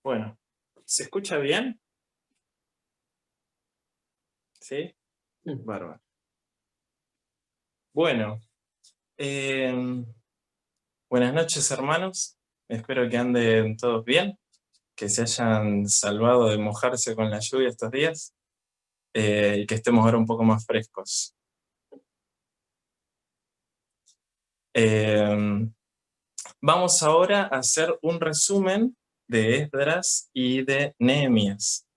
Bueno, ¿se escucha bien? ¿Sí? Bárbaro. Bueno, em, buenas noches, hermanos. Espero que anden todos bien, que se hayan salvado de mojarse con la lluvia estos días y que estemos ahora un poco más frescos. Em, Vamos ahora a hacer un resumen de Esdras y de Nehemías.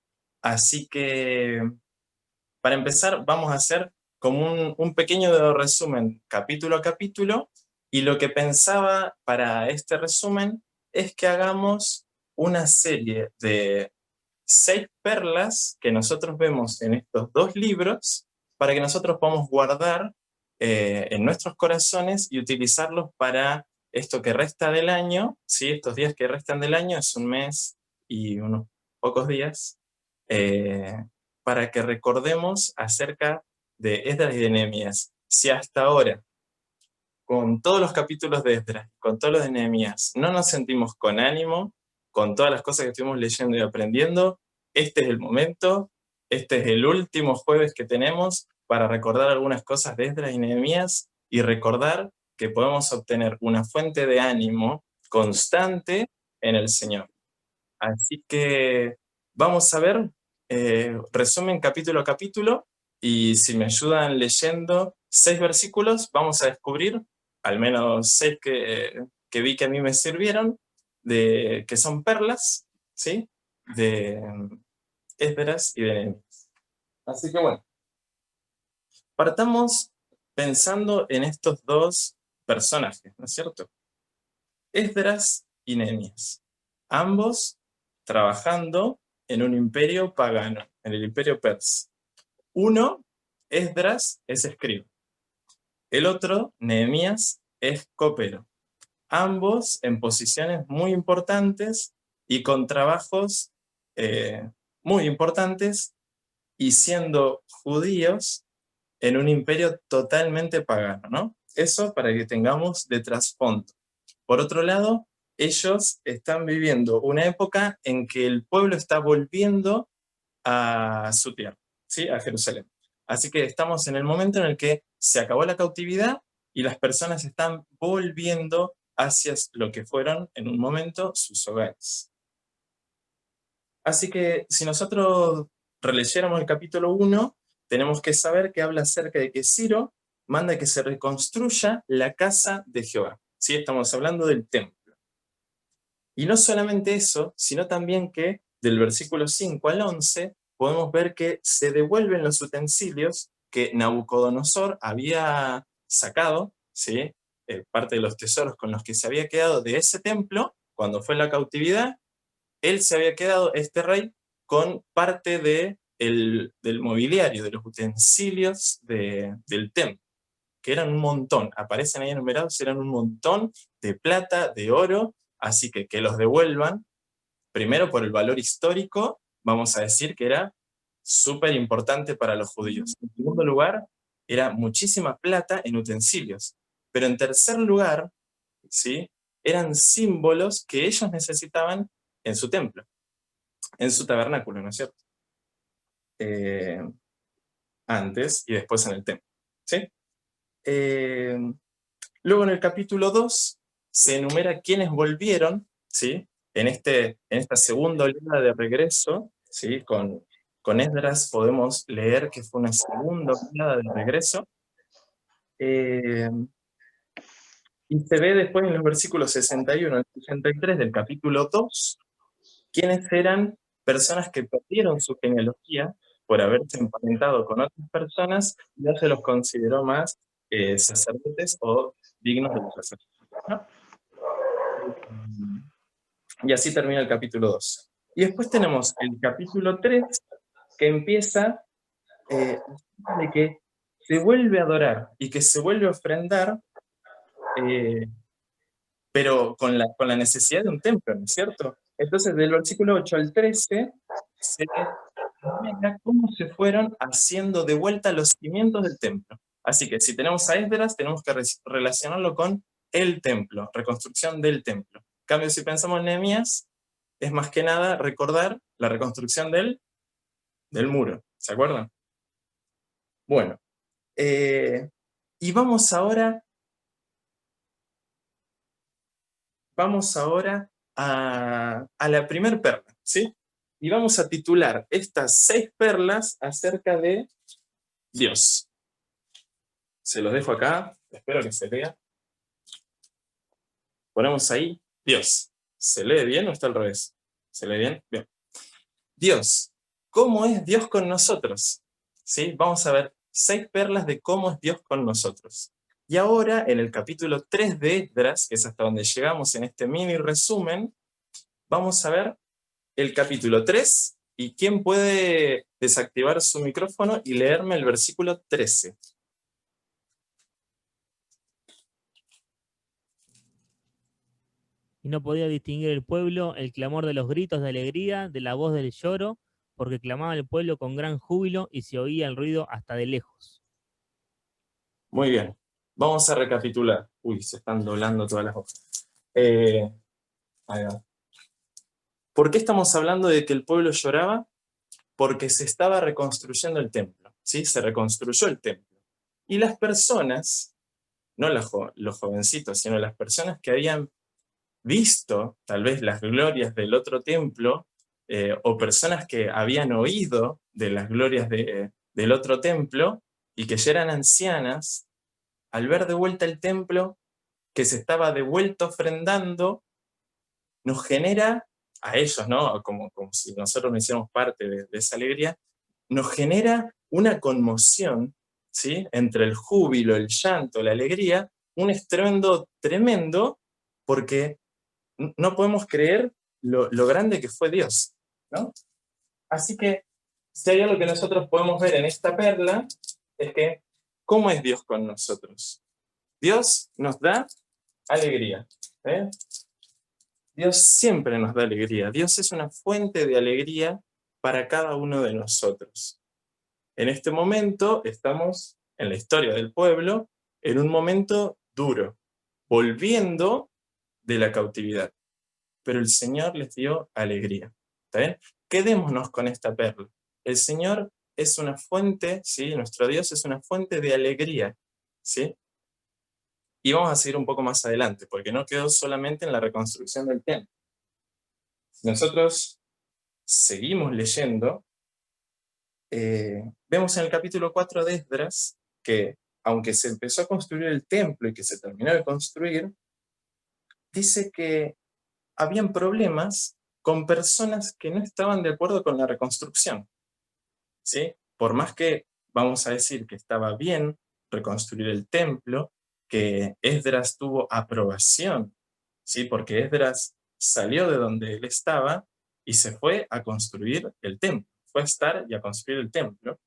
Así que, para empezar, vamos a hacer como un pequeño resumen capítulo a capítulo, y lo que pensaba para este resumen es que hagamos una serie de 6 perlas que nosotros vemos en estos dos libros para que nosotros podamos guardar en nuestros corazones y utilizarlos para esto que resta del año, ¿sí? Estos días que restan del año, es un mes y unos pocos días, eh, para que recordemos acerca de Esdras y de Nehemías. Si hasta ahora, con todos los capítulos de Esdras, con todos los de Nehemías, no nos sentimos con ánimo, con todas las cosas que estuvimos leyendo y aprendiendo, este es el momento, este es el último jueves que tenemos para recordar algunas cosas de Esdras y Nehemías y recordar que podemos obtener una fuente de ánimo constante en el Señor. Así que vamos a ver, resumen capítulo a capítulo, y si me ayudan leyendo 6 versículos, vamos a descubrir al menos 6 que vi que a mí me sirvieron, que son perlas, ¿sí? De Esdras y de Nehemías. Así que bueno, partamos pensando en estos dos personajes, ¿no es cierto? Esdras y Nehemías, ambos trabajando en un imperio pagano, en el imperio persa. Uno, Esdras, es escriba. El otro, Nehemías, es copero. Ambos en posiciones muy importantes y con trabajos muy importantes, y siendo judíos en un imperio totalmente pagano, ¿no? Eso para que tengamos de trasfondo. Por otro lado, ellos están viviendo una época en que el pueblo está volviendo a su tierra, ¿sí? A Jerusalén. Así que estamos en el momento en el que se acabó la cautividad y las personas están volviendo hacia lo que fueron en un momento sus hogares. Así que si nosotros releyéramos el capítulo 1, tenemos que saber que habla acerca de que Ciro manda que se reconstruya la casa de Jehová. ¿Sí? Estamos hablando del templo. Y no solamente eso, sino también que del versículo 5 al 11 podemos ver que se devuelven los utensilios que Nabucodonosor había sacado, ¿sí? Parte de los tesoros con los que se había quedado de ese templo cuando fue la cautividad. Él se había quedado, este rey, con parte del mobiliario, de los utensilios del templo, que eran un montón, aparecen ahí enumerados, eran un montón de plata, de oro, así que los devuelvan. Primero, por el valor histórico, vamos a decir que era súper importante para los judíos. En segundo lugar, era muchísima plata en utensilios. Pero en tercer lugar, ¿sí? Eran símbolos que ellos necesitaban en su templo, en su tabernáculo, ¿no es cierto? Antes y después en el templo, ¿sí? Luego en el capítulo 2 se enumera quiénes volvieron, ¿sí? En esta segunda oleada de regreso, ¿sí? Con Esdras podemos leer que fue una segunda oleada de regreso. Eh, y se ve después en los versículos 61 al 63 del capítulo 2 quiénes eran personas que perdieron su genealogía por haberse emparentado con otras personas, y ya se los consideró más sacerdotes o dignos de los sacerdotes, ¿no? Y así termina el capítulo 2. Y después tenemos el capítulo 3, que empieza de que se vuelve a adorar y que se vuelve a ofrendar, eh, pero con la necesidad de un templo, ¿no es cierto? Entonces, del versículo 8 al 13, se mira cómo se fueron haciendo de vuelta los cimientos del templo. Así que si tenemos a Esdras, tenemos que relacionarlo con el templo, reconstrucción del templo. En cambio, si pensamos en Nehemías, es más que nada recordar la reconstrucción del muro, ¿se acuerdan? Bueno, y vamos ahora a la primer perla, ¿sí? Y vamos a titular estas 6 perlas acerca de Dios. Se los dejo acá, espero que se lea. Ponemos ahí Dios. ¿Se lee bien o está al revés? ¿Se lee bien? Bien. Dios. ¿Cómo es Dios con nosotros? ¿Sí? Vamos a ver 6 perlas de cómo es Dios con nosotros. Y ahora, en el capítulo 3 de Esdras, que es hasta donde llegamos en este mini resumen, vamos a ver el capítulo 3, y quién puede desactivar su micrófono y leerme el versículo 13. Y no podía distinguir el pueblo el clamor de los gritos de alegría, de la voz del lloro, porque clamaba el pueblo con gran júbilo y se oía el ruido hasta de lejos. Muy bien. Vamos a recapitular. Uy, se están doblando todas las hojas. Ahí va. ¿Por qué estamos hablando de que el pueblo lloraba? Porque se estaba reconstruyendo el templo, ¿sí? Se reconstruyó el templo. Y las personas, no los jovencitos, sino las personas que habían visto tal vez las glorias del otro templo, o personas que habían oído de las glorias del otro templo y que ya eran ancianas, al ver de vuelta el templo que se estaba de vuelta ofrendando, nos genera a ellos, ¿no? Como si nosotros no hiciéramos parte de esa alegría, nos genera una conmoción, ¿sí? Entre el júbilo, el llanto, la alegría, un estruendo tremendo, porque no podemos creer lo grande que fue Dios, ¿no? Así que, si hay algo que nosotros podemos ver en esta perla, es que, ¿cómo es Dios con nosotros? Dios nos da alegría, ¿eh? Dios siempre nos da alegría. Dios es una fuente de alegría para cada uno de nosotros. En este momento estamos en la historia del pueblo, en un momento duro, volviendo de la cautividad. Pero el Señor les dio alegría. ¿Está bien? Quedémonos con esta perla. El Señor es una fuente, ¿sí? Nuestro Dios es una fuente de alegría, ¿sí? Y vamos a seguir un poco más adelante, porque no quedó solamente en la reconstrucción del templo. Nosotros seguimos leyendo, vemos en el capítulo 4 de Esdras que, aunque se empezó a construir el templo y que se terminó de construir, dice que habían problemas con personas que no estaban de acuerdo con la reconstrucción, ¿sí? Por más que vamos a decir que estaba bien reconstruir el templo, que Esdras tuvo aprobación, ¿sí? Porque Esdras salió de donde él estaba y se fue a construir el templo, fue a estar y a construir el templo,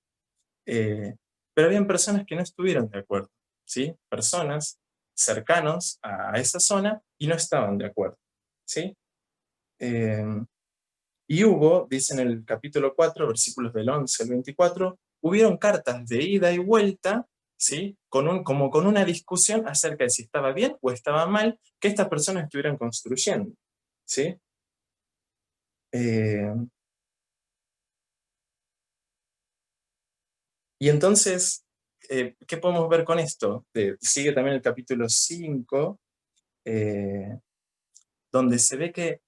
pero habían personas que no estuvieron de acuerdo, ¿sí? Personas cercanos a esa zona y no estaban de acuerdo, ¿sí? Eh, y hubo, dice en el capítulo 4, versículos del 11 al 24, hubieron cartas de ida y vuelta, ¿sí? Como con una discusión acerca de si estaba bien o estaba mal que estas personas estuvieran construyendo, ¿sí? Y entonces, ¿qué podemos ver con esto? Sigue también el capítulo 5, donde se ve que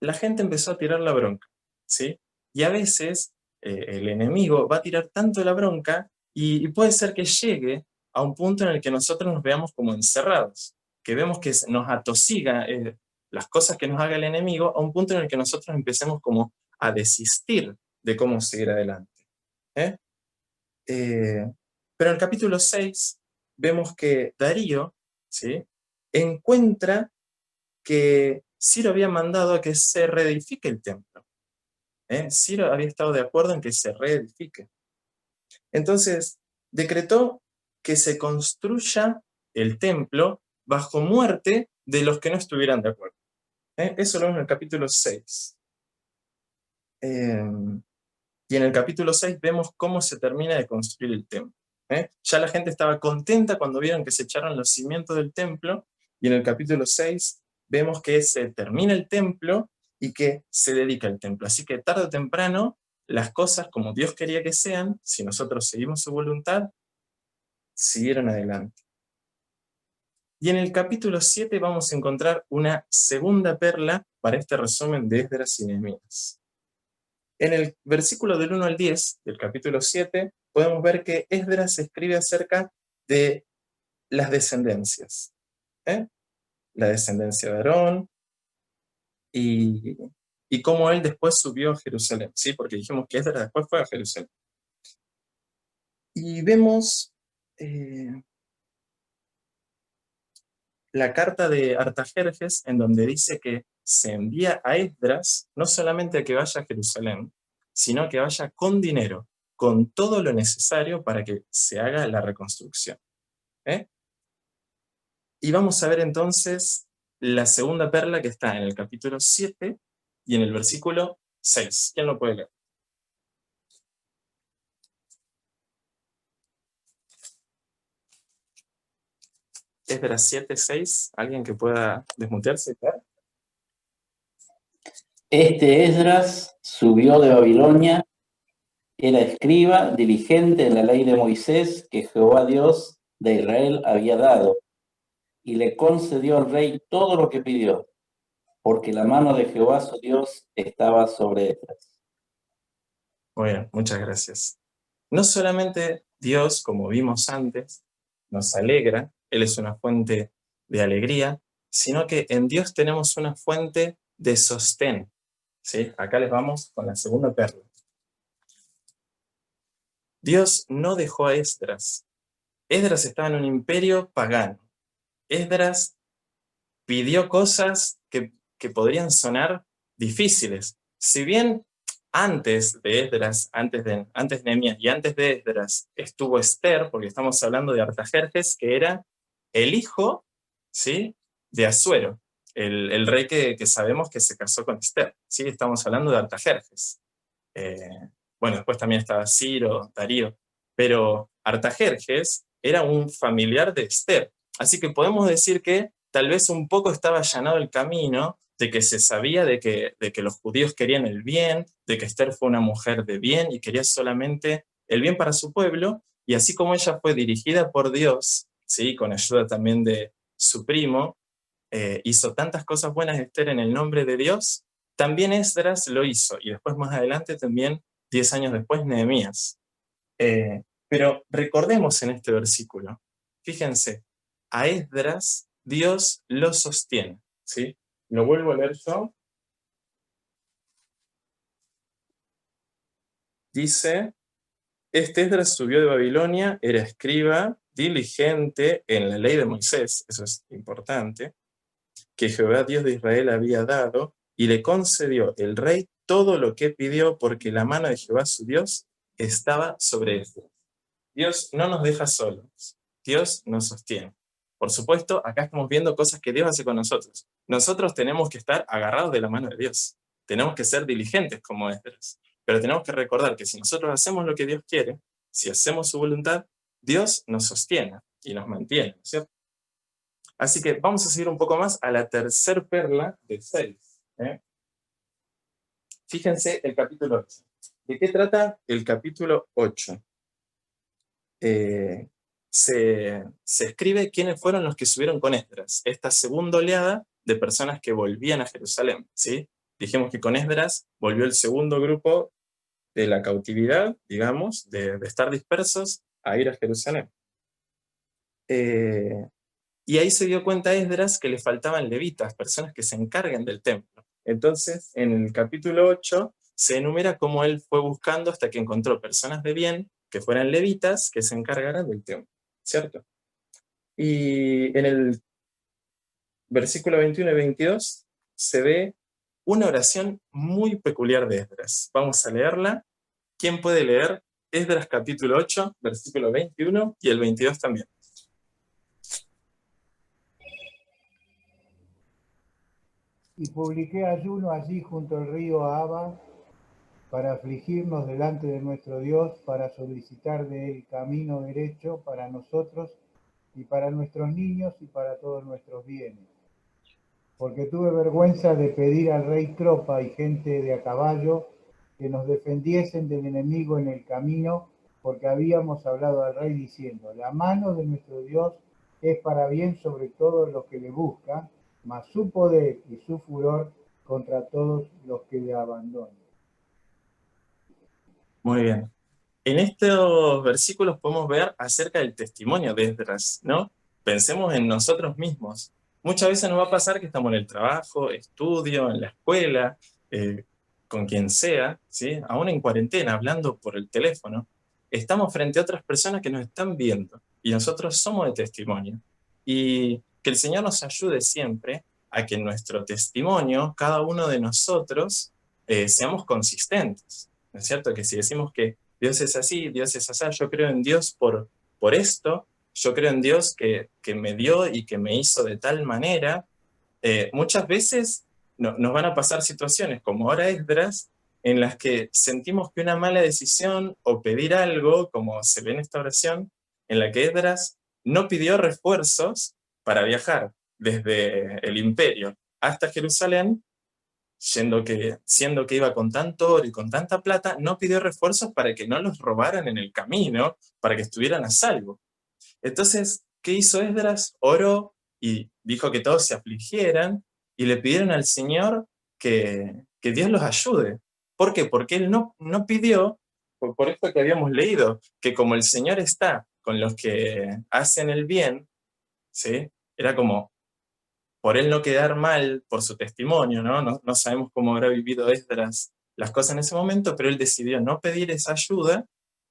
la gente empezó a tirar la bronca, ¿sí? Y a veces el enemigo va a tirar tanto la bronca y puede ser que llegue a un punto en el que nosotros nos veamos como encerrados, que vemos que nos atosiga las cosas que nos haga el enemigo, a un punto en el que nosotros empecemos como a desistir de cómo seguir adelante. ¿eh? Pero en el capítulo 6 vemos que Darío, ¿sí? Encuentra que Ciro había mandado a que se reedifique el templo. Ciro había estado de acuerdo en que se reedifique. Entonces, decretó que se construya el templo bajo muerte de los que no estuvieran de acuerdo. Eso lo vemos en el capítulo 6. Y en el capítulo 6 vemos cómo se termina de construir el templo. Ya la gente estaba contenta cuando vieron que se echaron los cimientos del templo, y en el capítulo 6 vemos que se termina el templo y que se dedica al templo. Así que tarde o temprano, las cosas como Dios quería que sean, si nosotros seguimos su voluntad, siguieron adelante. Y en el capítulo 7 vamos a encontrar una segunda perla para este resumen de Esdras y Nehemías. En el versículo del 1 al 10 del capítulo 7 podemos ver que Esdras escribe acerca de las descendencias. La descendencia de Aarón y cómo él después subió a Jerusalén, ¿sí? Porque dijimos que Esdras después fue a Jerusalén. Y vemos la carta de Artajerjes, en donde dice que se envía a Esdras no solamente a que vaya a Jerusalén, sino que vaya con dinero, con todo lo necesario para que se haga la reconstrucción. Y vamos a ver entonces la segunda perla que está en el capítulo 7 y en el versículo 6. ¿Quién lo puede leer? Esdras 7, 6. ¿Alguien que pueda desmutearse? Este Esdras subió de Babilonia, era escriba, diligente en la ley de Moisés que Jehová Dios de Israel había dado, y le concedió al rey todo lo que pidió, porque la mano de Jehová su Dios estaba sobre Esdras. Muy bien, muchas gracias. No solamente Dios, como vimos antes, nos alegra, Él es una fuente de alegría, sino que en Dios tenemos una fuente de sostén. ¿Sí? Acá les vamos con la segunda perla. Dios no dejó a Esdras. Esdras estaba en un imperio pagano. Esdras pidió cosas que podrían sonar difíciles. Si bien antes de Esdras, antes de Nehemías y antes de Esdras estuvo Esther, porque estamos hablando de Artajerjes, que era el hijo, ¿sí?, de Asuero, el rey que sabemos que se casó con Esther. ¿Sí? Estamos hablando de Artajerjes. Bueno, después también estaba Ciro, Darío, pero Artajerjes era un familiar de Esther. Así que podemos decir que tal vez un poco estaba allanado el camino de que se sabía de que los judíos querían el bien, de que Esther fue una mujer de bien y quería solamente el bien para su pueblo, y así como ella fue dirigida por Dios, ¿sí?, con ayuda también de su primo, hizo tantas cosas buenas Esther en el nombre de Dios, también Esdras lo hizo, y después más adelante también, 10 años después, Nehemías. Pero recordemos en este versículo, fíjense, a Esdras Dios lo sostiene, ¿sí? Lo vuelvo a leer yo. Dice, este Esdras subió de Babilonia, era escriba, diligente en la ley de Moisés, eso es importante, que Jehová Dios de Israel había dado, y le concedió el rey todo lo que pidió, porque la mano de Jehová su Dios estaba sobre él. Dios no nos deja solos, Dios nos sostiene. Por supuesto, acá estamos viendo cosas que Dios hace con nosotros. Nosotros tenemos que estar agarrados de la mano de Dios. Tenemos que ser diligentes como Esdras. Pero tenemos que recordar que si nosotros hacemos lo que Dios quiere, si hacemos su voluntad, Dios nos sostiene y nos mantiene, ¿cierto? Así que vamos a seguir un poco más a la tercer perla de 6. Fíjense el capítulo 8. ¿De qué trata el capítulo 8? Se escribe quiénes fueron los que subieron con Esdras, esta segunda oleada de personas que volvían a Jerusalén, ¿sí? Dijimos que con Esdras volvió el segundo grupo de la cautividad, digamos, de estar dispersos a ir a Jerusalén. Y ahí se dio cuenta Esdras que le faltaban levitas, personas que se encarguen del templo. Entonces, en el capítulo 8 se enumera cómo él fue buscando hasta que encontró personas de bien que fueran levitas que se encargaran del templo, ¿cierto? Y en el versículo 21 y 22 se ve una oración muy peculiar de Esdras. Vamos a leerla. ¿Quién puede leer Esdras capítulo 8, versículo 21 y el 22 también? Y publiqué ayuno allí junto al río Ahava para afligirnos delante de nuestro Dios, para solicitar de él camino derecho para nosotros y para nuestros niños y para todos nuestros bienes. porque tuve vergüenza de pedir al rey tropa y gente de a caballo que nos defendiesen del enemigo en el camino, porque habíamos hablado al rey diciendo, la mano de nuestro Dios es para bien sobre todos los que le buscan, mas su poder y su furor contra todos los que le abandonan. Muy bien. En estos versículos podemos ver acerca del testimonio de Esdras, ¿no? Pensemos en nosotros mismos. Muchas veces nos va a pasar que estamos en el trabajo, estudio, en la escuela, con quien sea, ¿sí? Aún en cuarentena, hablando por el teléfono. Estamos frente a otras personas que nos están viendo y nosotros somos de testimonio. Y que el Señor nos ayude siempre a que en nuestro testimonio, cada uno de nosotros, seamos consistentes. ¿No es cierto? Que si decimos que Dios es así, Dios es así, yo creo en Dios por esto, yo creo en Dios que me dio y que me hizo de tal manera, muchas veces nos van a pasar situaciones como ahora Esdras, en las que sentimos que una mala decisión o pedir algo, como se ve en esta oración, en la que Esdras no pidió refuerzos para viajar desde el imperio hasta Jerusalén, siendo que iba con tanto oro y con tanta plata, no pidió refuerzos para que no los robaran en el camino, para que estuvieran a salvo. Entonces, ¿qué hizo Esdras? Oró y dijo que todos se afligieran y le pidieron al Señor que Dios los ayude. ¿Por qué? Porque él no pidió, por esto que habíamos leído, que como el Señor está con los que hacen el bien, ¿sí? Era como por él no quedar mal por su testimonio, ¿no? No sabemos cómo habrá vivido Esdras las cosas en ese momento, pero él decidió no pedir esa ayuda.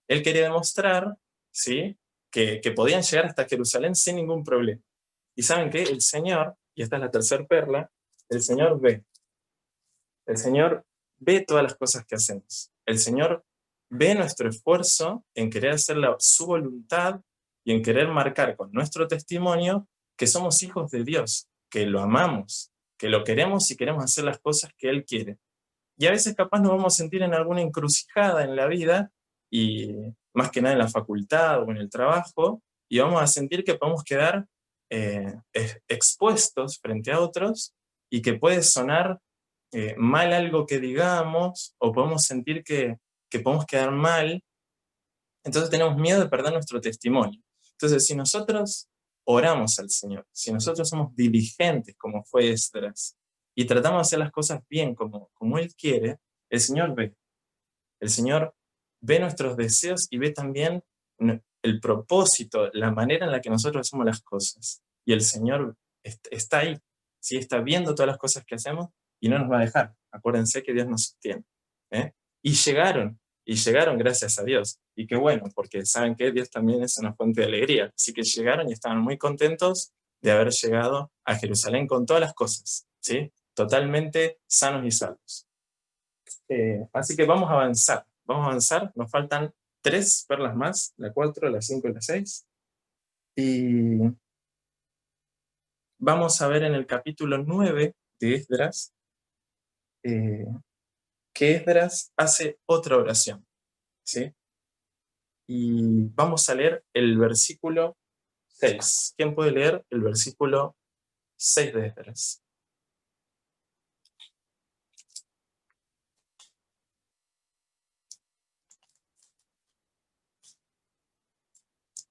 Él quería demostrar, ¿sí?, que podían llegar hasta Jerusalén sin ningún problema. Y ¿saben qué? El Señor, y esta es la tercera perla, el Señor ve. El Señor ve todas las cosas que hacemos. El Señor ve nuestro esfuerzo en querer hacer su voluntad y en querer marcar con nuestro testimonio que somos hijos de Dios, que lo amamos, que lo queremos y queremos hacer las cosas que Él quiere. Y a veces capaz nos vamos a sentir en alguna encrucijada en la vida, y más que nada en la facultad o en el trabajo, y vamos a sentir que podemos quedar expuestos frente a otros y que puede sonar mal algo que digamos, o podemos sentir que podemos quedar mal. Entonces tenemos miedo de perder nuestro testimonio. Entonces, si nosotros oramos al Señor, si nosotros somos diligentes como fue Esdras, y tratamos de hacer las cosas bien como Él quiere, el Señor ve. El Señor ve nuestros deseos y ve también el propósito, la manera en la que nosotros hacemos las cosas. Y el Señor está ahí, ¿sí? Está viendo todas las cosas que hacemos y no nos va a dejar. Acuérdense que Dios nos sostiene, ¿eh? Y llegaron gracias a Dios. Y qué bueno, porque saben que Dios también es una fuente de alegría. Así que llegaron y estaban muy contentos de haber llegado a Jerusalén con todas las cosas, ¿sí? Totalmente sanos y salvos. Así que vamos a avanzar, nos faltan 3 perlas más, la 4, la 5 y la 6. Y vamos a ver en el capítulo 9 de Esdras, que Esdras hace otra oración, ¿sí? Y vamos a leer el versículo 6. ¿Quién puede leer el versículo 6 de Esdras?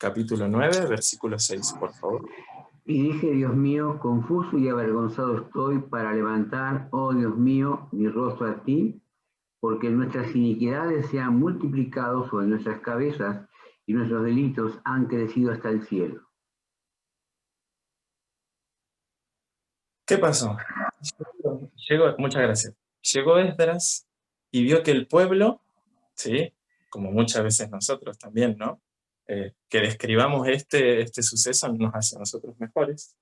Capítulo 9, versículo 6, por favor. Y dije, Dios mío, confuso y avergonzado estoy para levantar, oh Dios mío, mi rostro a ti, porque nuestras iniquidades se han multiplicado sobre nuestras cabezas y nuestros delitos han crecido hasta el cielo. ¿Qué pasó? Muchas gracias. Llegó Esdras y vio que el pueblo, ¿sí?, como muchas veces nosotros también, ¿no? Que describamos este suceso nos hace a nosotros mejores.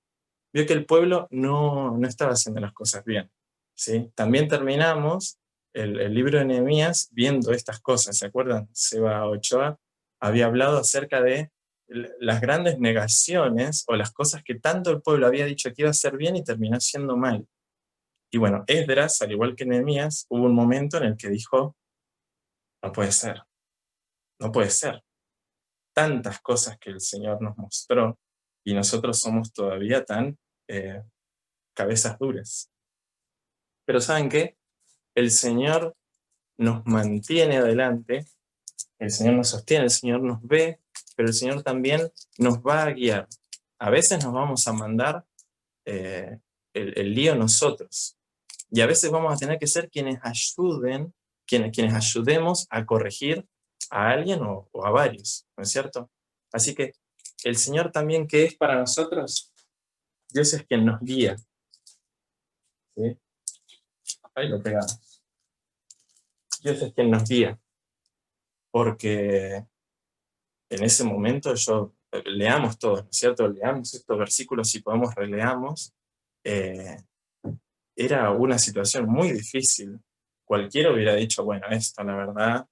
Vio que el pueblo no estaba haciendo las cosas bien, ¿sí? También terminamos el libro de Nehemías viendo estas cosas, ¿se acuerdan? Seba Ochoa había hablado acerca de las grandes negaciones o las cosas que tanto el pueblo había dicho que iba a hacer bien y terminó haciendo mal. Y bueno, Esdras, al igual que Nehemías, hubo un momento en el que dijo, no puede ser, no puede ser. Tantas cosas que el Señor nos mostró y nosotros somos todavía tan cabezas duras. Pero ¿saben qué? El Señor nos mantiene adelante, el Señor nos sostiene, el Señor nos ve, pero el Señor también nos va a guiar. A veces nos vamos a mandar el lío nosotros, y a veces vamos a tener que ser quienes ayuden, quienes ayudemos a corregir a alguien o a varios, ¿no es cierto? Así que el Señor también, ¿qué es para nosotros? Dios es quien nos guía. ¿Sí? Ahí lo pegamos. Dios es quien nos guía. Porque en ese momento leamos todos, ¿no es cierto? Leamos estos versículos, si podemos releamos. Era una situación muy difícil. Cualquiera hubiera dicho, bueno, esto la verdad,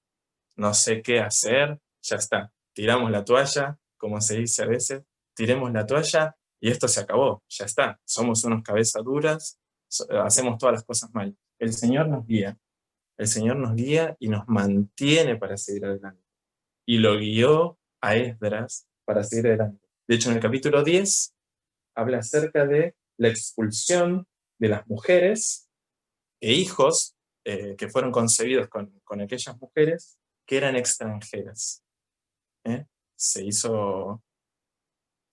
no sé qué hacer, ya está. Tiramos la toalla, como se dice a veces, tiremos la toalla y esto se acabó, ya está. Somos unos cabezas duras, hacemos todas las cosas mal. El Señor nos guía. El Señor nos guía y nos mantiene para seguir adelante. Y lo guió a Esdras para seguir adelante. De hecho, en el capítulo 10 habla acerca de la expulsión de las mujeres e hijos que fueron concebidos con aquellas mujeres que eran extranjeras. Se hizo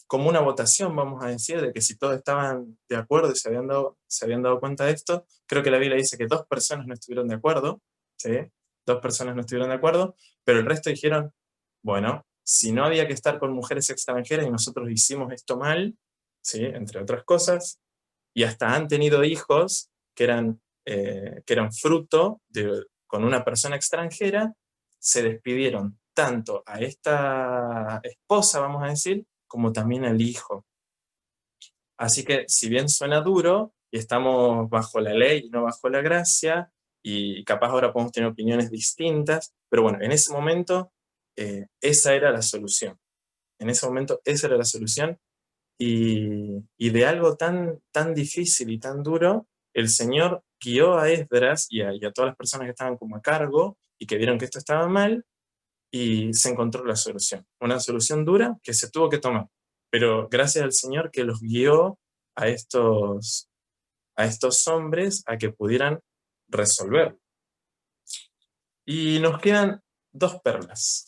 como una votación, vamos a decir, de que si todos estaban de acuerdo y se habían dado cuenta de esto. Creo que la Biblia dice que 2 personas no estuvieron de acuerdo, ¿sí? 2 personas no estuvieron de acuerdo, pero el resto dijeron, bueno, si no había que estar con mujeres extranjeras y nosotros hicimos esto mal, ¿sí? Entre otras cosas, y hasta han tenido hijos que eran fruto con una persona extranjera, se despidieron tanto a esta esposa, vamos a decir, como también al hijo. Así que, si bien suena duro, y estamos bajo la ley y no bajo la gracia, y capaz ahora podemos tener opiniones distintas, pero bueno, en ese momento esa era la solución. En ese momento esa era la solución, y de algo tan, tan difícil y tan duro, el Señor guió a Esdras y a todas las personas que estaban como a cargo, y que vieron que esto estaba mal, y se encontró la solución. Una solución dura que se tuvo que tomar, pero gracias al Señor que los guió a estos hombres a que pudieran resolverlo. Y nos quedan 2 perlas.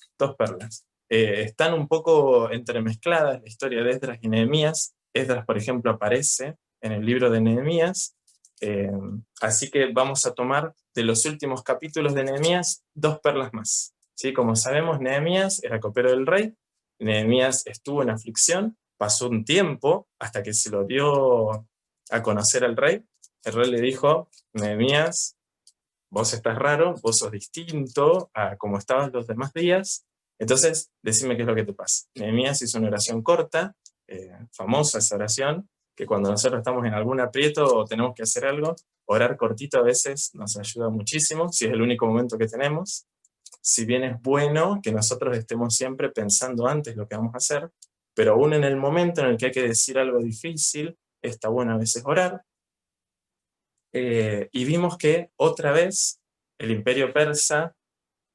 Están un poco entremezcladas la historia de Esdras y Nehemías. Esdras, por ejemplo, aparece en el libro de Nehemías, así que vamos a tomar de los últimos capítulos de Nehemías 2 perlas más. ¿Sí? Como sabemos, Nehemías era copero del rey, Nehemías estuvo en aflicción, pasó un tiempo hasta que se lo dio a conocer al rey. El rey le dijo, Nehemías, vos estás raro, vos sos distinto a como estabas los demás días, entonces decime qué es lo que te pasa. Nehemías hizo una oración corta, famosa esa oración, que cuando nosotros estamos en algún aprieto o tenemos que hacer algo, orar cortito a veces nos ayuda muchísimo, si es el único momento que tenemos. Si bien es bueno que nosotros estemos siempre pensando antes lo que vamos a hacer, pero aún en el momento en el que hay que decir algo difícil, está bueno a veces orar. Y vimos que otra vez el imperio persa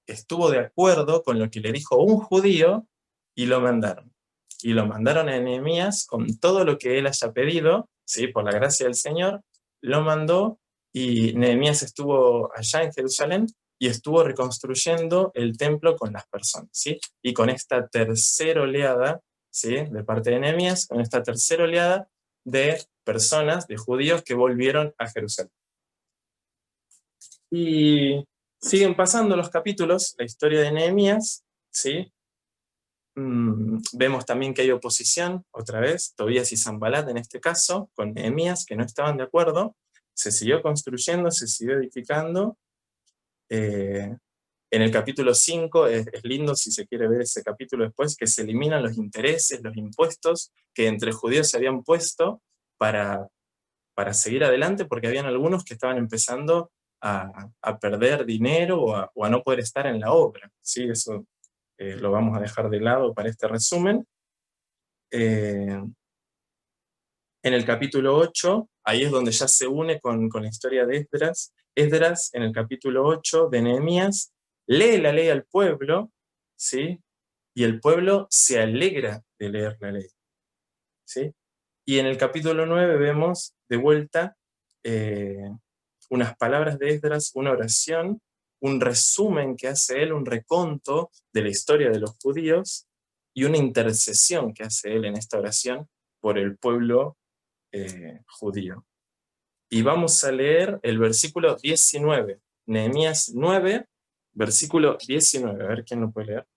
estuvo de acuerdo con lo que le dijo un judío y lo mandaron. Y lo mandaron a Nehemías con todo lo que él haya pedido, ¿sí? Por la gracia del Señor, lo mandó, y Nehemías estuvo allá en Jerusalén y estuvo reconstruyendo el templo con las personas, ¿sí? Y con esta tercera oleada, ¿sí? De parte de Nehemías, con esta tercera oleada de personas, de judíos que volvieron a Jerusalén. Y siguen pasando los capítulos, la historia de Nehemías, ¿sí? Vemos también que hay oposición, otra vez, Tobías y Sanbalat en este caso, con Nehemías, que no estaban de acuerdo. Se siguió construyendo, se siguió edificando. En el capítulo 5 es lindo, si se quiere ver ese capítulo después, que se eliminan los intereses, los impuestos que entre judíos se habían puesto para seguir adelante, porque habían algunos que estaban empezando a perder dinero o a no poder estar en la obra, ¿sí? Eso lo vamos a dejar de lado para este resumen. En el capítulo 8, ahí es donde ya se une con la historia de Esdras. Esdras, en el capítulo 8 de Nehemías, lee la ley al pueblo, ¿sí? Y el pueblo se alegra de leer la ley, ¿sí? Y en el capítulo 9 vemos de vuelta unas palabras de Esdras, una oración, un resumen que hace él, un reconto de la historia de los judíos y una intercesión que hace él en esta oración por el pueblo judío. Y vamos a leer el versículo 19, Nehemías 9, versículo 19. A ver quién lo puede leer.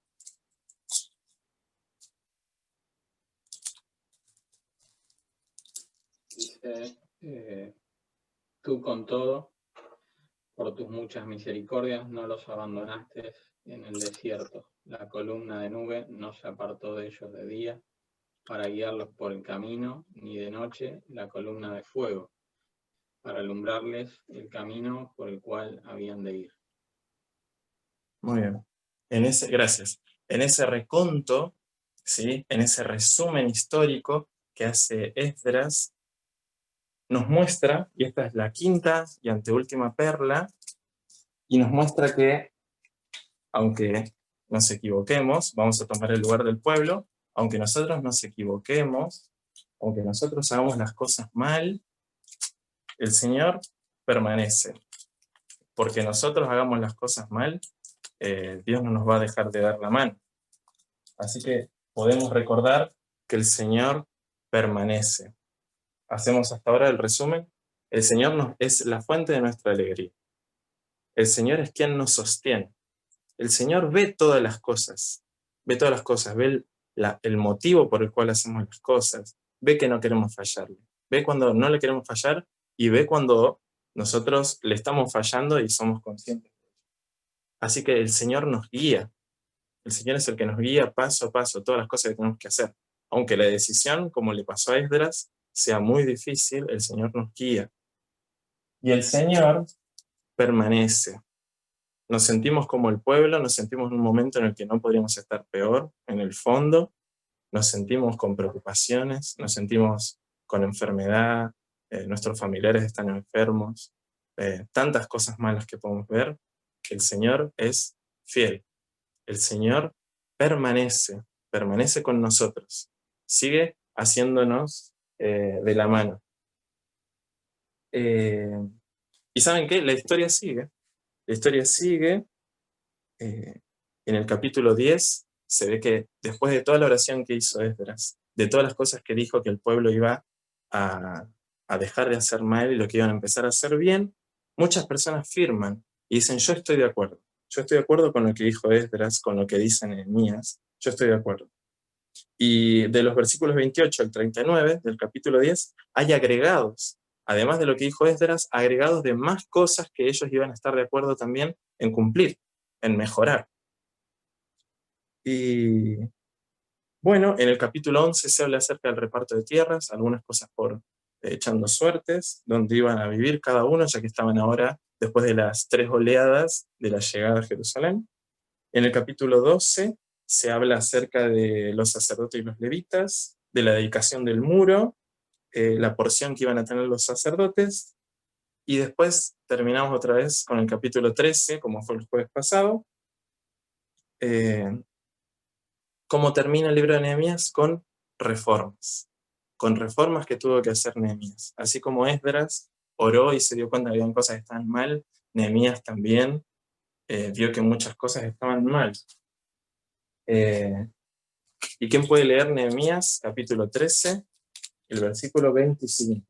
Dice, tú con todo, por tus muchas misericordias, no los abandonaste en el desierto. La columna de nube no se apartó de ellos de día para guiarlos por el camino, ni de noche la columna de fuego, para alumbrarles el camino por el cual habían de ir. Muy bien. Gracias. En ese reconto, ¿sí? En ese resumen histórico que hace Esdras, nos muestra, y esta es la quinta y anteúltima perla, y nos muestra que, aunque nos equivoquemos, vamos a tomar el lugar del pueblo, aunque nosotros nos equivoquemos, aunque nosotros hagamos las cosas mal, el Señor permanece. Porque nosotros hagamos las cosas mal, Dios no nos va a dejar de dar la mano. Así que podemos recordar que el Señor permanece. Hacemos hasta ahora el resumen. El Señor es la fuente de nuestra alegría. El Señor es quien nos sostiene. El Señor ve todas las cosas. Ve todas las cosas. Ve el motivo por el cual hacemos las cosas. Ve que no queremos fallarle. Ve cuando no le queremos fallar y ve cuando nosotros le estamos fallando y somos conscientes. Así que el Señor nos guía. El Señor es el que nos guía paso a paso todas las cosas que tenemos que hacer. Aunque la decisión, como le pasó a Esdras, sea muy difícil, el Señor nos guía. Y el Señor permanece. Nos sentimos como el pueblo, nos sentimos en un momento en el que no podríamos estar peor, en el fondo, nos sentimos con preocupaciones, nos sentimos con enfermedad, nuestros familiares están enfermos, tantas cosas malas que podemos ver. El Señor es fiel. El Señor permanece con nosotros, sigue haciéndonos de la mano. ¿Y saben qué? La historia sigue. La historia sigue. En el capítulo 10 se ve que después de toda la oración que hizo Esdras, de todas las cosas que dijo que el pueblo iba a dejar de hacer mal y lo que iban a empezar a hacer bien, muchas personas firman y dicen, yo estoy de acuerdo. Yo estoy de acuerdo con lo que dijo Esdras, con lo que dice Nehemías, yo estoy de acuerdo. Y de los versículos 28 al 39 del capítulo 10 hay agregados, además de lo que dijo Esdras, agregados de más cosas que ellos iban a estar de acuerdo también en cumplir, en mejorar. Y bueno, en el capítulo 11 se habla acerca del reparto de tierras, algunas cosas por echando suertes, donde iban a vivir cada uno, ya que estaban ahora después de las 3 oleadas de la llegada a Jerusalén. En el capítulo 12 se habla acerca de los sacerdotes y los levitas, de la dedicación del muro, la porción que iban a tener los sacerdotes, y después terminamos otra vez con el capítulo 13, como fue el jueves pasado. ¿Cómo termina el libro de Nehemías? Con reformas que tuvo que hacer Nehemías. Así como Esdras oró y se dio cuenta que habían cosas que estaban mal, Nehemías también vio que muchas cosas estaban mal. ¿Y quién puede leer Nehemías, capítulo 13, el versículo 25?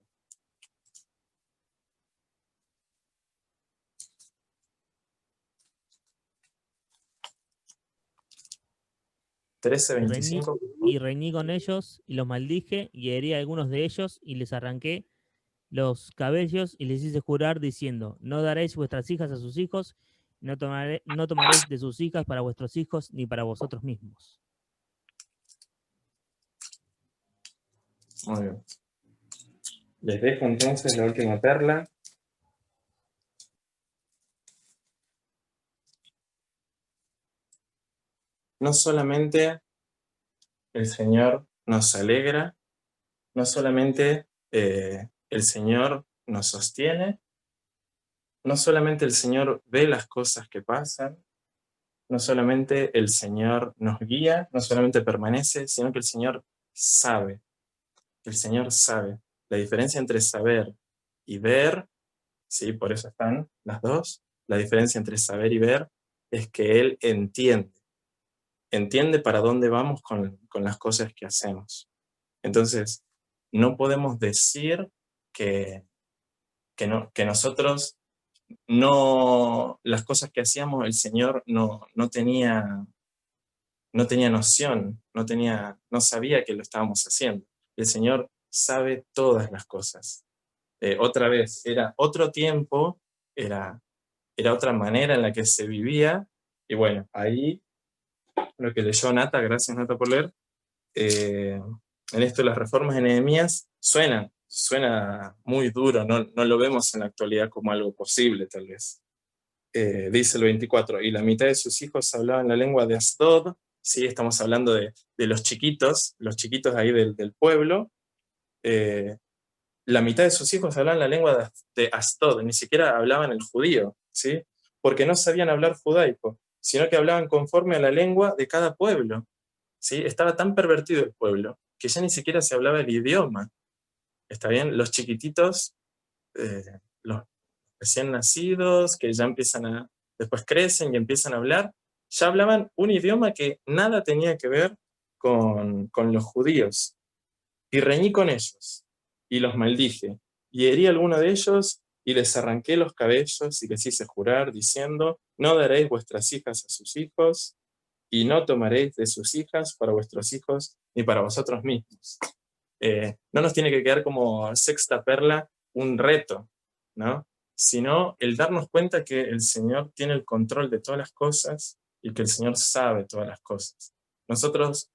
Y reñí con ellos, y los maldije, y herí a algunos de ellos, y les arranqué los cabellos, y les hice jurar, diciendo, no daréis vuestras hijas a sus hijos, no tomaréis de sus hijas para vuestros hijos, ni para vosotros mismos. Muy bien. Les dejo entonces la última perla. No solamente el Señor nos alegra, no solamente el Señor nos sostiene, no solamente el Señor ve las cosas que pasan, no solamente el Señor nos guía, no solamente permanece, sino que el Señor sabe. El Señor sabe. La diferencia entre saber y ver, ¿sí? Por eso están las dos. La diferencia entre saber y ver es que Él entiende. Entiende para dónde vamos con las cosas que hacemos. Entonces, no podemos decir que nosotros no, las cosas que hacíamos, el Señor no tenía noción, no sabía que lo estábamos haciendo. El Señor sabe todas las cosas. Otra vez, era otro tiempo, era otra manera en la que se vivía, y bueno, ahí lo que leyó Nata, gracias Nata por leer, en esto de las reformas de Nehemías, suena muy duro, no lo vemos en la actualidad como algo posible tal vez. Dice el 24, y la mitad de sus hijos hablaban la lengua de Asdod, ¿sí? Estamos hablando de los chiquitos ahí del pueblo. La mitad de sus hijos hablaban la lengua de Asdod, ni siquiera hablaban el judío, ¿sí? Porque no sabían hablar judaico, sino que hablaban conforme a la lengua de cada pueblo, ¿sí? Estaba tan pervertido el pueblo que ya ni siquiera se hablaba el idioma. ¿Está bien? Los chiquititos, los recién nacidos, que ya después crecen y empiezan a hablar, ya hablaban un idioma que nada tenía que ver con los judíos. Y reñí con ellos, y los maldije, y herí a alguno de ellos, y les arranqué los cabellos, y les hice jurar, diciendo, no daréis vuestras hijas a sus hijos, y no tomaréis de sus hijas para vuestros hijos, ni para vosotros mismos. No nos tiene que quedar como sexta perla un reto, ¿no? Sino el darnos cuenta que el Señor tiene el control de todas las cosas y que el Señor sabe todas las cosas. Nosotros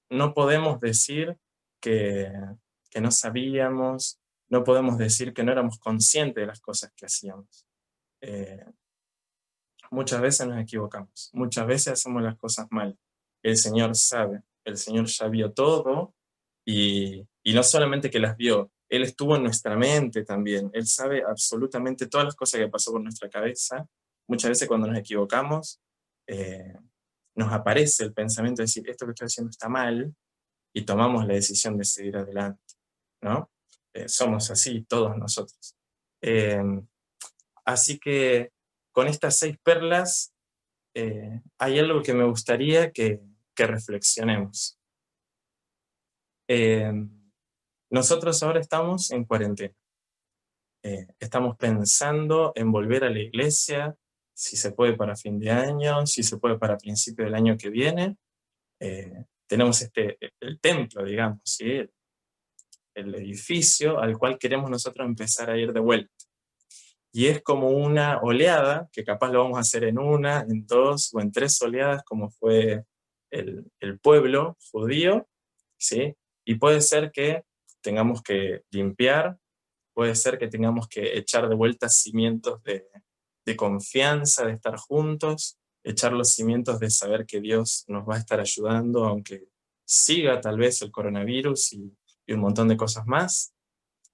no podemos decir que no sabíamos, no podemos decir que no éramos conscientes de las cosas que hacíamos. Muchas veces nos equivocamos, muchas veces hacemos las cosas mal. El Señor sabe, el Señor ya vio todo y no solamente que las vio, Él estuvo en nuestra mente también. Él sabe absolutamente todas las cosas que pasó por nuestra cabeza. Muchas veces cuando nos equivocamos, nos aparece el pensamiento de decir, esto que estoy haciendo está mal, y tomamos la decisión de seguir adelante, ¿no? Somos así todos nosotros. Así que con estas 6 perlas hay algo que me gustaría que reflexionemos. Nosotros ahora estamos en cuarentena. Estamos pensando en volver a la iglesia, si se puede para fin de año, si se puede para principio del año que viene. Tenemos el templo, digamos, ¿sí? El edificio al cual queremos nosotros empezar a ir de vuelta. Y es como una oleada, que capaz lo vamos a hacer en 1, en 2 o en 3 oleadas, como fue el pueblo judío, ¿sí? Y puede ser que tengamos que limpiar, puede ser que tengamos que echar de vuelta cimientos de confianza, de estar juntos, echar los cimientos de saber que Dios nos va a estar ayudando, aunque siga tal vez el coronavirus y un montón de cosas más.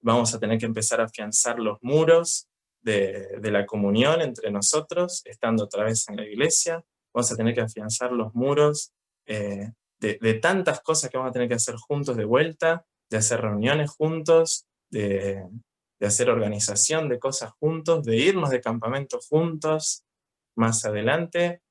Vamos a tener que empezar a afianzar los muros de la comunión entre nosotros, estando otra vez en la iglesia. Vamos a tener que afianzar los muros de tantas cosas que vamos a tener que hacer juntos de vuelta, de hacer reuniones juntos, de hacer organización de cosas juntos, de irnos de campamento juntos más adelante,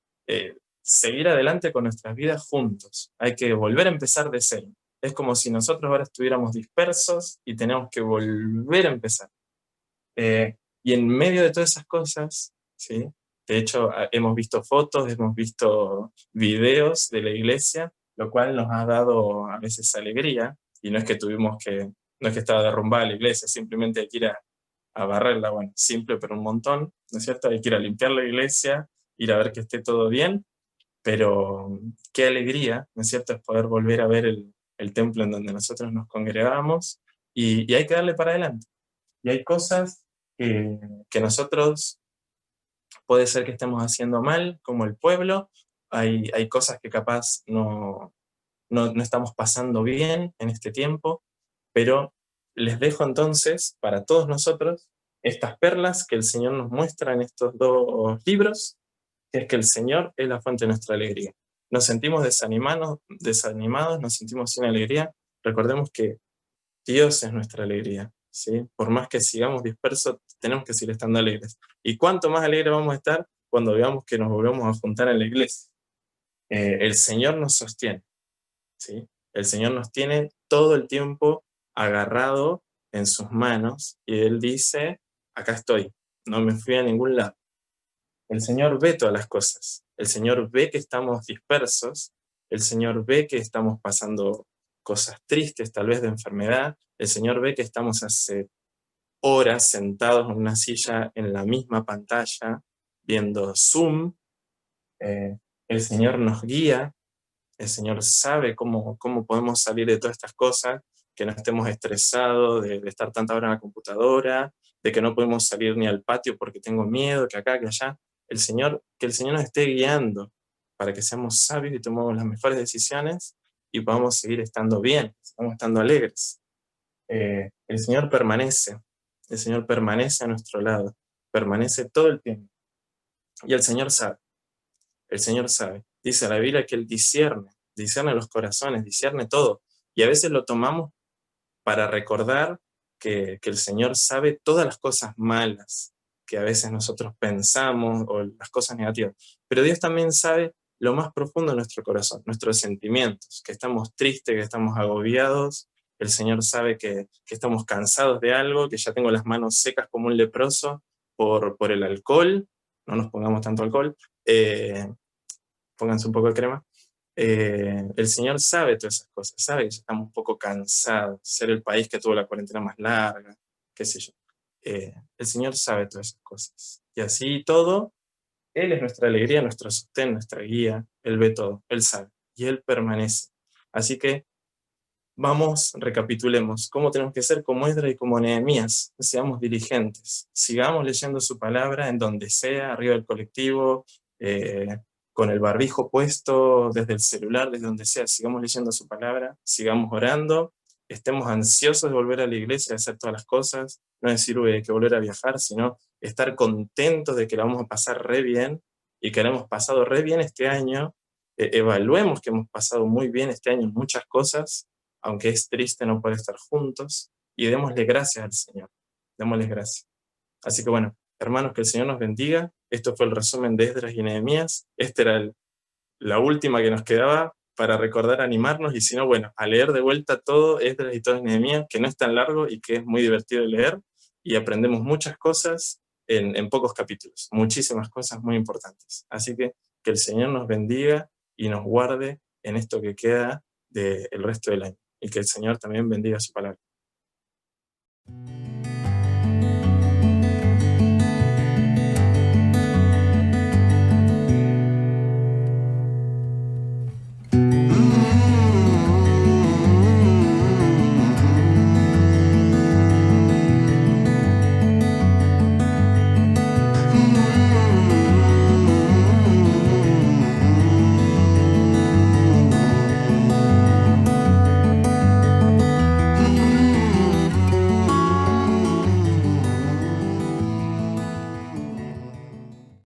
seguir adelante con nuestras vidas juntos. Hay que volver a empezar de cero. Es como si nosotros ahora estuviéramos dispersos y tenemos que volver a empezar. Y en medio de todas esas cosas, ¿sí? De hecho, hemos visto fotos, hemos visto videos de la iglesia, lo cual nos ha dado a veces alegría, y no es que no es que estaba derrumbada la iglesia, simplemente hay que ir a barrerla, bueno, simple pero un montón, ¿no es cierto? Hay que ir a limpiar la iglesia, ir a ver que esté todo bien, pero qué alegría, ¿no es cierto?, es poder volver a ver el templo en donde nosotros nos congregamos, y hay que darle para adelante. Y hay cosas que nosotros puede ser que estemos haciendo mal, como el pueblo, hay cosas que capaz no estamos pasando bien en este tiempo, pero les dejo entonces para todos nosotros estas perlas que el Señor nos muestra en estos 2 libros, que es que el Señor es la fuente de nuestra alegría. Nos sentimos desanimados, nos sentimos sin alegría. Recordemos que Dios es nuestra alegría, ¿sí? Por más que sigamos dispersos, tenemos que seguir estando alegres. ¿Y cuánto más alegres vamos a estar cuando veamos que nos volvemos a juntar en la iglesia? El Señor nos sostiene, ¿sí? El Señor nos tiene todo el tiempo agarrado en sus manos y Él dice, acá estoy, no me fui a ningún lado. El Señor ve todas las cosas. El Señor ve que estamos dispersos. El Señor ve que estamos pasando cosas tristes, tal vez de enfermedad. El Señor ve que estamos hace horas sentados en una silla en la misma pantalla, viendo Zoom. El Señor nos guía. El Señor sabe cómo podemos salir de todas estas cosas, que no estemos estresados de estar tanta hora en la computadora, de que no podemos salir ni al patio porque tengo miedo, que acá, que allá. Que el Señor nos esté guiando para que seamos sabios y tomemos las mejores decisiones y podamos seguir estando bien, estamos estando alegres. El Señor permanece a nuestro lado, permanece todo el tiempo. Y el Señor sabe. Dice la Biblia que Él discierne los corazones, discierne todo. Y a veces lo tomamos para recordar que el Señor sabe todas las cosas malas que a veces nosotros pensamos o las cosas negativas. Pero Dios también sabe lo más profundo de nuestro corazón, nuestros sentimientos, que estamos tristes, que estamos agobiados. El Señor sabe que estamos cansados de algo, que ya tengo las manos secas como un leproso por el alcohol. No nos pongamos tanto alcohol. Pónganse un poco de crema. El Señor sabe todas esas cosas, sabe que ya estamos un poco cansados, ser el país que tuvo la cuarentena más larga, qué sé yo. El Señor sabe todas esas cosas. Y así todo, Él es nuestra alegría, nuestro sostén, nuestra guía, Él ve todo, Él sabe, y Él permanece. Así que vamos, recapitulemos, cómo tenemos que ser como Esdras y como Nehemías, seamos diligentes, sigamos leyendo su palabra en donde sea, arriba del colectivo, con el barbijo puesto, desde el celular, desde donde sea, sigamos leyendo su palabra, sigamos orando, estemos ansiosos de volver a la iglesia, de hacer todas las cosas, no decir que volver a viajar, sino estar contentos de que la vamos a pasar re bien, y que la hemos pasado re bien este año, evaluemos que hemos pasado muy bien este año en muchas cosas, aunque es triste no poder estar juntos, y démosle gracias al Señor, démosle gracias. Así que bueno, hermanos, que el Señor nos bendiga. Esto fue el resumen de Esdras y Nehemías. Esta era la última que nos quedaba para recordar, animarnos, y si no, bueno, a leer de vuelta todo Esdras y todo Nehemías, que no es tan largo y que es muy divertido de leer, y aprendemos muchas cosas en pocos capítulos, muchísimas cosas muy importantes. Así que el Señor nos bendiga y nos guarde en esto que queda del resto del año, y que el Señor también bendiga su palabra.